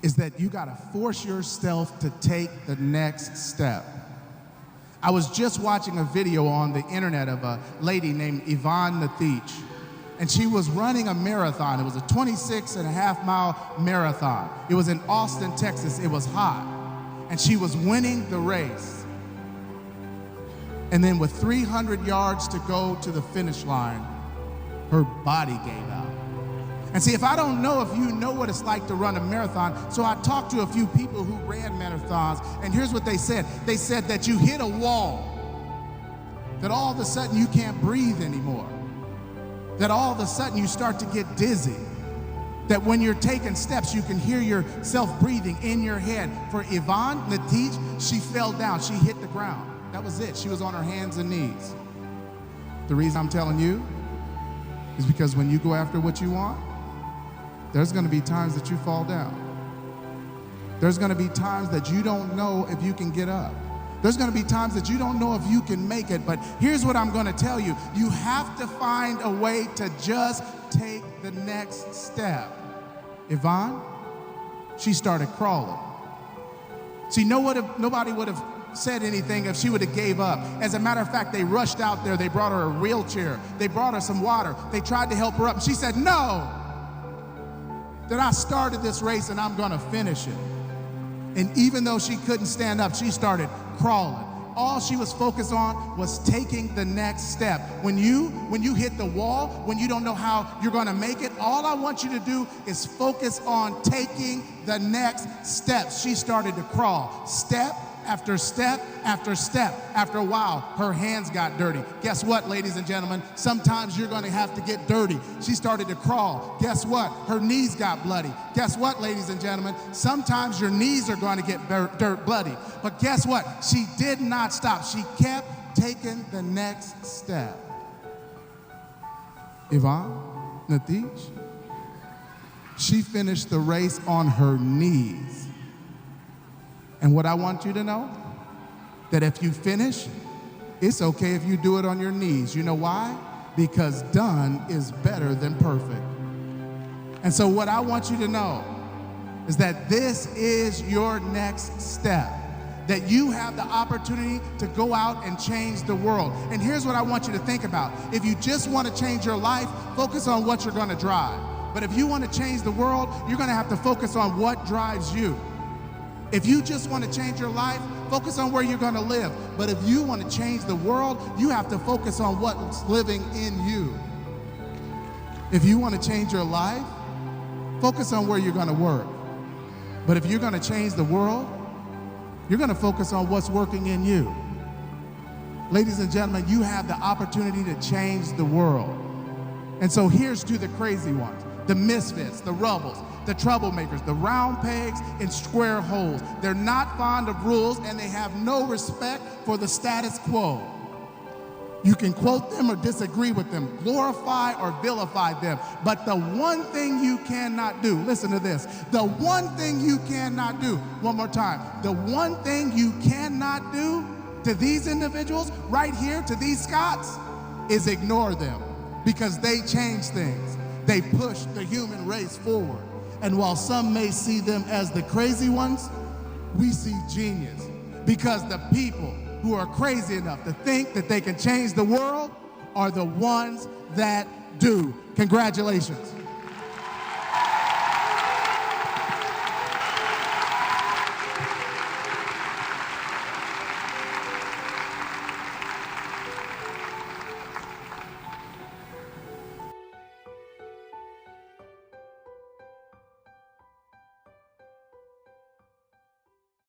is that you got to force yourself to take the next step. I was just watching a video on the internet of a lady named Yvonne Nathich, and she was running a marathon. It was a 26.5-mile marathon. It was in Austin, Texas. It was hot, and she was winning the race. And then with 300 yards to go to the finish line, her body gave out. And see, if I don't know if you know what it's like to run a marathon, so I talked to a few people who ran marathons, and here's what they said. They said that you hit a wall, that all of a sudden you can't breathe anymore, that all of a sudden you start to get dizzy, that when you're taking steps, you can hear yourself breathing in your head. For Yvonne Nathich, she fell down, she hit the ground. That was it. She was on her hands and knees. The reason I'm telling you is because when you go after what you want, there's going to be times that you fall down. There's going to be times that you don't know if you can get up. There's going to be times that you don't know if you can make it. But here's what I'm going to tell you. You have to find a way to just take the next step. Yvonne, she started crawling. See, nobody would have said anything if she would have gave up. As a matter of fact, they rushed out there. They brought her a wheelchair. They brought her some water. They tried to help her up. And she said, no, that I started this race and I'm going to finish it. And even though she couldn't stand up, she started crawling. All she was focused on was taking the next step. When you hit the wall, when you don't know how you're going to make it, all I want you to do is focus on taking the next step. She started to crawl, step after step after step. After a while, her hands got dirty. Guess what, ladies and gentlemen? Sometimes you're going to have to get dirty. She started to crawl. Guess what? Her knees got bloody. Guess what, ladies and gentlemen? Sometimes your knees are going to get bloody. But guess what? She did not stop. She kept taking the next step. Yvonne Nathich, she finished the race on her knees. And what I want you to know, that if you finish, it's okay if you do it on your knees. You know why? Because done is better than perfect. And so what I want you to know is that this is your next step, that you have the opportunity to go out and change the world. And here's what I want you to think about. If you just want to change your life, focus on what you're going to drive. But if you want to change the world, you're going to have to focus on what drives you. If you just want to change your life, focus on where you're going to live. But if you want to change the world, you have to focus on what's living in you. If you want to change your life, focus on where you're going to work. But if you're going to change the world, you're going to focus on what's working in you. Ladies and gentlemen, you have the opportunity to change the world. And so here's to the crazy ones, the misfits, the rebels, the troublemakers, the round pegs in square holes. They're not fond of rules and they have no respect for the status quo. You can quote them or disagree with them, glorify or vilify them, but the one thing you cannot do, listen to this, the one thing you cannot do, one more time, the one thing you cannot do to these individuals right here, to these Scots, is ignore them, because they change things. They push the human race forward. And while some may see them as the crazy ones, we see genius. Because the people who are crazy enough to think that they can change the world are the ones that do. Congratulations.